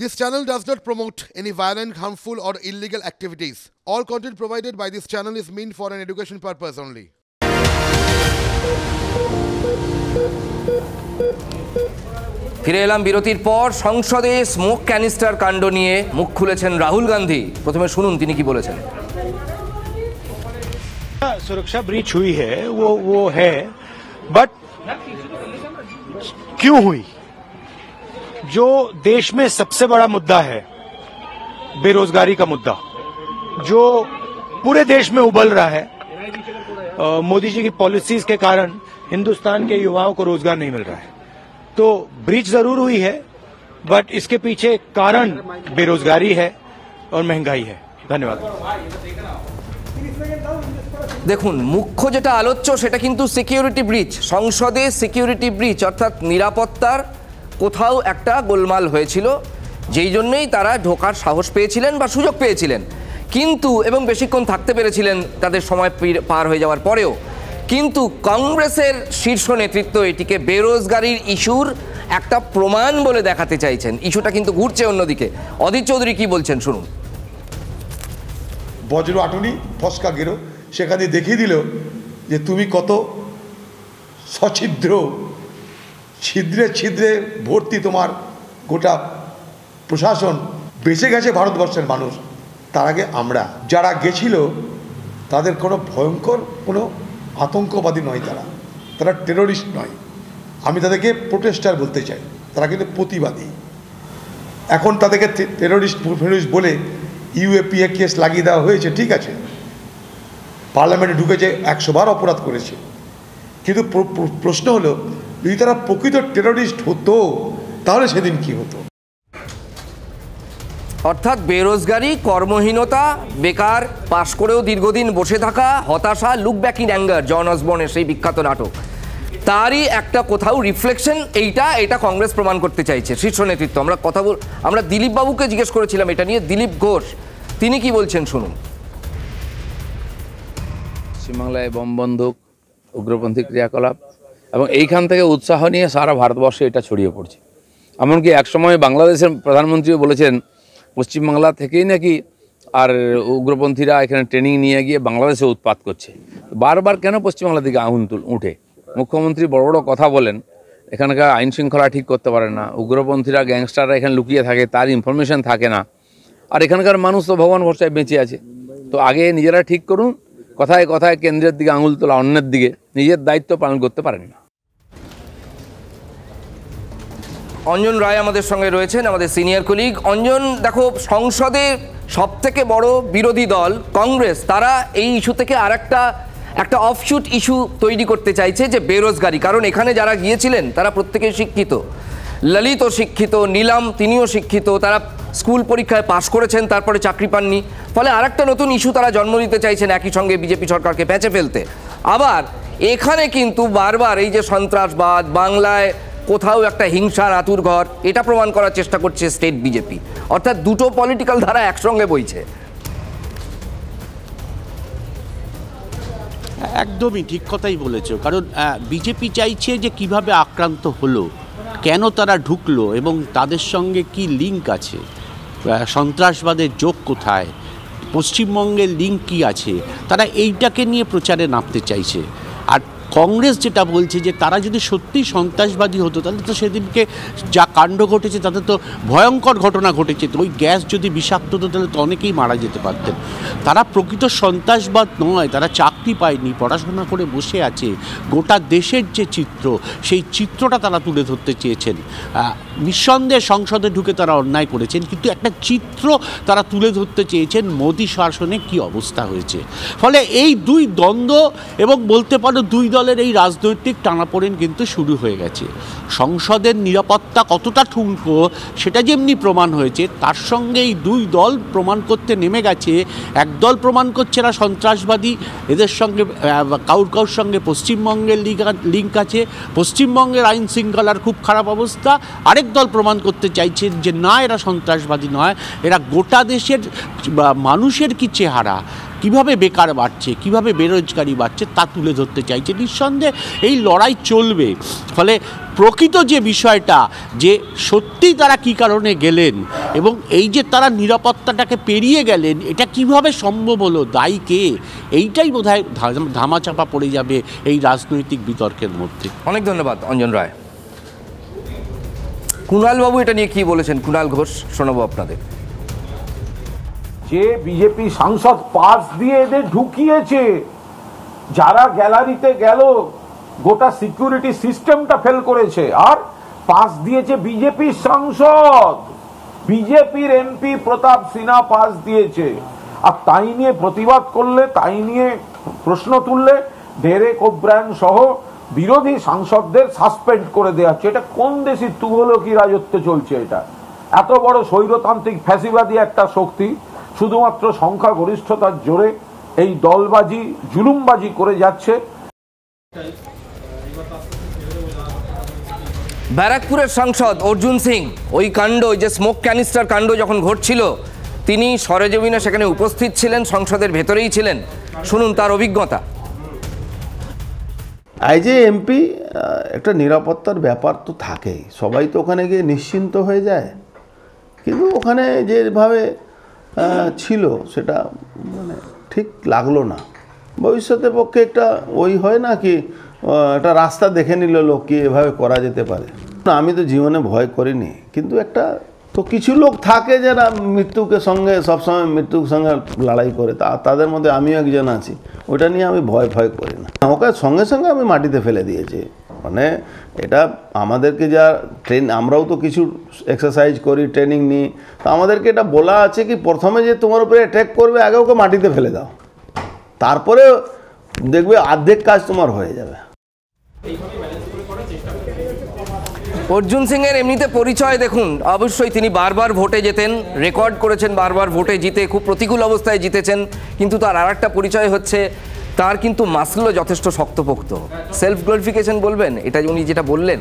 This channel does not promote any violent, harmful, or illegal activities. All content provided by this channel is meant for an education purpose only. ফিরে এলাম বিরতির পর। সংসদে smoke canister কাণ্ড নিয়ে মুখ খুলেছেন রাহুল গান্ধী। প্রথমে শুনুন তিনি কি বলেছেন। सुरक्षा ब्रीच हुई है वो है, बट क्यों हुई? जो देश में सबसे बड़ा मुद्दा है बेरोजगारी का मुद्दा, जो पूरे देश में उबल रहा है, मोदी जी की पॉलिसीज के कारण हिंदुस्तान के युवाओं को रोजगार नहीं मिल रहा है, तो ब्रीच जरूर हुई है, बट इसके पीछे कारण बेरोजगारी है और महंगाई है। धन्यवाद। দেখুন, মুখ্য যেটা আলোচ্য সেটা কিন্তু সিকিউরিটি ব্রিচ। সংসদে সিকিউরিটি ব্রিচ অর্থাৎ নিরাপত্তার কোথাও একটা গোলমাল হয়েছিল, যেই জন্যই তারা ঢোকার সাহস পেয়েছিলেন বা সুযোগ পেয়েছিলেন, কিন্তু এবং বেশিক্ষণ থাকতে পেরেছিলেন তাদের সময় পার হয়ে যাওয়ার পরেও। কিন্তু কংগ্রেসের শীর্ষ নেতৃত্ব এটিকে বেরোজগারির ইস্যুর একটা প্রমাণ বলে দেখাতে চাইছেন। ইস্যুটা কিন্তু ঘুরছে অন্যদিকে। অধীর চৌধুরী কি বলছেন শুনুন। বজ্র আটুনি ফসকা গেরো সেখানে দেখিয়ে দিল যে তুমি কত সছিদ্র, ছিদ্রে ছিদ্রে ভর্তি তোমার গোটা প্রশাসন। বেঁচে গেছে ভারতবর্ষের মানুষ, তার আগে আমরা যারা গেছিল তাদের কোনো ভয়ঙ্কর কোনো আতঙ্কবাদী নয়, তারা টেরোরিস্ট নয়। আমি তাদেরকে প্রোটেস্টার বলতে চাই, তারা কিন্তু প্রতিবাদী। এখন তাদেরকে টেরোরিস্ট বলে ইউএপিএ কেস লাগিয়ে দেওয়া হয়েছে, ঠিক আছে, পার্লামেন্টে ঢুকেছে, 100 বার অপরাধ করেছে, কিন্তু প্রশ্ন হলো যদি তারা প্রকৃত টেরোরিস্ট হতো তাহলে সেদিন কি হতো? অর্থাৎ বেরোজগারি, কর্মহীনতা, বেকার, পাশ করেও দীর্ঘদিন বসে থাকা, হতাশা, লুক ব্যাক ইন অ্যাঙ্গার, জন অসবর্নের সেই বিখ্যাত নাটক, তারই একটা কোথাও রিফ্লেকশন। এটা কংগ্রেস প্রমাণ করতে চাইছে শীর্ষ নেতৃত্ব। আমরা দিলীপ বাবুকে জিজ্ঞেস করেছিলাম এটা নিয়ে, দিলীপ ঘোষ তিনি কি বলছেন শুনুন। পশ্চিমবাংলায় বোম বন্দুক, উগ্রপন্থী ক্রিয়াকলাপ এবং এইখান থেকে উৎসাহ নিয়ে সারা ভারতবর্ষে এটা ছড়িয়ে পড়ছে। এমনকি একসময় বাংলাদেশের প্রধানমন্ত্রীও বলেছেন পশ্চিমবাংলা থেকেই নাকি আর উগ্রপন্থীরা এখানে ট্রেনিং নিয়ে গিয়ে বাংলাদেশে উৎপাত করছে। বারবার কেন পশ্চিমবাংলা থেকে আগুন উঠে? মুখ্যমন্ত্রী বড় বড় কথা বলেন, এখানকার আইন শৃঙ্খলা ঠিক করতে পারেন না, উগ্রপন্থীরা গ্যাংস্টাররা এখানে লুকিয়ে থাকে, তার ইনফরমেশন থাকে না, আর এখানকার মানুষ তো ভগবান ভরসায় বেঁচে আছে। তো আগে নিজেরা ঠিক করুন, কথায় কথায় কেন্দ্রের দিকে আঙুল তোলা, অন্যের দিকে, নিজের দায়িত্ব পালন করতে পারেন না। অঞ্জন রায় আমাদের সঙ্গে রয়েছেন, আমাদের সিনিয়র কলিগ। অঞ্জন, দেখো, সংসদের সবথেকে বড় বিরোধী দল কংগ্রেস, তারা এই ইস্যু থেকে একটা অফশুট ইস্যু তৈরি করতে চাইছে যে বেরোজগারি। কারণ এখানে যারা গিয়েছিলেন তারা প্রত্যেকেই শিক্ষিত, ললিতও শিক্ষিত, নীলাম তিনিও শিক্ষিত, তারা স্কুল পরীক্ষায় পাশ করেছেন, তারপরে চাকরি পাননি। ফলে আরেকটা নতুন ইস্যু তারা জন্ম দিতে চাইছেন, একই সঙ্গে বিজেপি সরকারকে প্যাঁচে ফেলতে। আবার এখানে কিন্তু বারবার এই যে সন্ত্রাসবাদ, বাংলায় কোথাও একটা হিংসার আতুর ঘর, এটা প্রমাণ করার চেষ্টা করছে স্টেট বিজেপি। অর্থাৎ দুটো পলিটিক্যাল ধারা একসঙ্গে বইছে। একদমই ঠিক কথাই বলেছো। কারণ বিজেপি চাইছে যে কিভাবে আক্রান্ত হলো, কেন তারা ঢুকলো এবং তাদের সঙ্গে কি লিঙ্ক আছে, সন্ত্রাসবাদের যোগ কোথায়, পশ্চিমবঙ্গের লিঙ্ক কি আছে, তারা এইটাকে নিয়ে প্রচারে নামতে চাইছে। আর কংগ্রেস যেটা বলছে যে তারা যদি সত্যিই সন্ত্রাসবাদী হতো তাহলে তো সেদিনকে যা কাণ্ড ঘটেছে তাতে তো ভয়ঙ্কর ঘটনা ঘটেছে। তো ওই গ্যাস যদি বিষাক্ত হতো তাহলে তো অনেকেই মারা যেতে পারতেন। তারা প্রকৃত সন্ত্রাসবাদ নয়, তারা চাকরি পায়নি, পড়াশোনা করে বসে আছে। গোটা দেশের যে চিত্র, সেই চিত্রটা তারা তুলে ধরতে চেয়েছেন। নিঃসন্দেহে সংসদে ঢুকে তারা অন্যায় করেছেন, কিন্তু একটা চিত্র তারা তুলে ধরতে চেয়েছেন মোদী শাসনে কি অবস্থা হয়েছে। ফলে এই দুই দ্বন্দ্ব এবং বলতে পারো দুই দলের এই রাজনৈতিক টানাপোড়েন কিন্তু শুরু হয়ে গেছে। সংসদের নিরাপত্তা কতটা ঠুনকো সেটা যেমনি প্রমাণ হয়েছে, তার সঙ্গে এই দুই দল প্রমাণ করতে নেমে গেছে। একদল প্রমাণ করছে না সন্ত্রাসবাদী, এদের সঙ্গে কাউর সঙ্গে পশ্চিমবঙ্গের লিঙ্ক আছে, পশ্চিমবঙ্গের আইন শৃঙ্খলার খুব খারাপ অবস্থা। আরেক দল প্রমাণ করতে চাইছেন যে না, এরা সন্ত্রাসবাদী নয়, এরা গোটা দেশের মানুষের কি চেহারা, কিভাবে বেকার বাড়ছে, কিভাবে বেরোজগারি বাড়ছে তা তুলে ধরতে চাইছে। নিঃসন্দেহে এই লড়াই চলবে। ফলে প্রকৃত যে বিষয়টা, যে সত্যিই তারা কী কারণে গেলেন এবং এই যে তারা নিরাপত্তাটাকে পেরিয়ে গেলেন, এটা কিভাবে সম্ভব হলো, দায়ী কে, এইটাই বোধহয় ধামাচাপা পড়ে যাবে এই রাজনৈতিক বিতর্কের মধ্যে। অনেক ধন্যবাদ অঞ্জন রায়। কুণাল বাবু এটা নিয়ে কি বলেছেন? কুণাল ঘোষ, শোনাবো আপনাদের। যে বিজেপি সাংসদ পাস দিয়ে এদের ঢুকিয়েছে, যারা গ্যালারিতে গেল গোটা সিকিউরিটি সিস্টেমটা ফেল করেছে, আর পাস দিয়েছে বিজেপির সাংসদ, বিজেপির এমপি প্রতাপ সিনহা পাস দিয়েছে। আর তাই নিয়ে প্রতিবাদ করলে, তাই নিয়ে প্রশ্ন তুললে ডেরেক ওব্রায়ান সহ বিরোধী সাংসদদের সাসপেন্ড করে দেওয়া হচ্ছে। এটা কোন দেশি তুগলকি রাজত্ব চলছে? এটা এত বড় স্বৈরতান্ত্রিক ফ্যাসিবাদী একটা শক্তি শুধুমাত্র সংখ্যাগরিষ্ঠতার জোরে এই দলবাজি জুলুমবাজি করে যাচ্ছে। ব্যারাকপুরের সাংসদ অর্জুন সিং, ওই কাণ্ড, ওই যে স্মোক ক্যানিস্টার কাণ্ড যখন ঘটছিল, তিনি সরেজমিনে সেখানে উপস্থিত ছিলেন, সংসদের ভেতরেই ছিলেন। শুনুন তার অভিজ্ঞতা। আইজ এমপি একটা নিরাপত্তার ব্যাপার তো থাকেই, সবাই তো ওখানে গিয়ে নিশ্চিন্ত হয়ে যায়, কিন্তু ওখানে যেভাবে ছিল সেটা মানে ঠিক লাগলো না। ভবিষ্যতের পক্ষে একটা ওই হয় না কি, একটা রাস্তা দেখে নিল লোক কি এভাবে করা যেতে পারে। আমি তো জীবনে ভয় করিনি, কিন্তু একটা তো কিছু লোক থাকে যারা মৃত্যুকে সঙ্গে সবসময় মৃত্যুর সঙ্গে লড়াই করে, তাদের মধ্যে আমিও একজন আছি। ওটা নিয়ে আমি ভয় করি না। ওকে সঙ্গে সঙ্গে আমি মাটিতে ফেলে দিয়েছি। মানে এটা আমাদেরকে যা আমরাও তো কিছু এক্সারসাইজ করি, ট্রেনিং নিই, তো আমাদেরকে এটা বলা আছে কি প্রথমে যে তোমার উপরে অ্যাটাক করবে আগে ওকে মাটিতে ফেলে দাও, তারপরে দেখবে অর্ধেক কাজ তোমার হয়ে যাবে। অর্জুন সিং এর এমনিতে পরিচয় দেখুন, অবশ্যই তিনি বারবার ভোটে যেতেন, রেকর্ড করেছেন বারবার ভোটে জিতে, খুব প্রতিকূল অবস্থায় জিতেছেন। কিন্তু তার আর একটা পরিচয় হচ্ছে তার কিন্তু মাসলও যথেষ্ট শক্তপোক্ত। সেলফ গ্লোরিফিকেশন বলবেন, এটা উনি যেটা বললেন,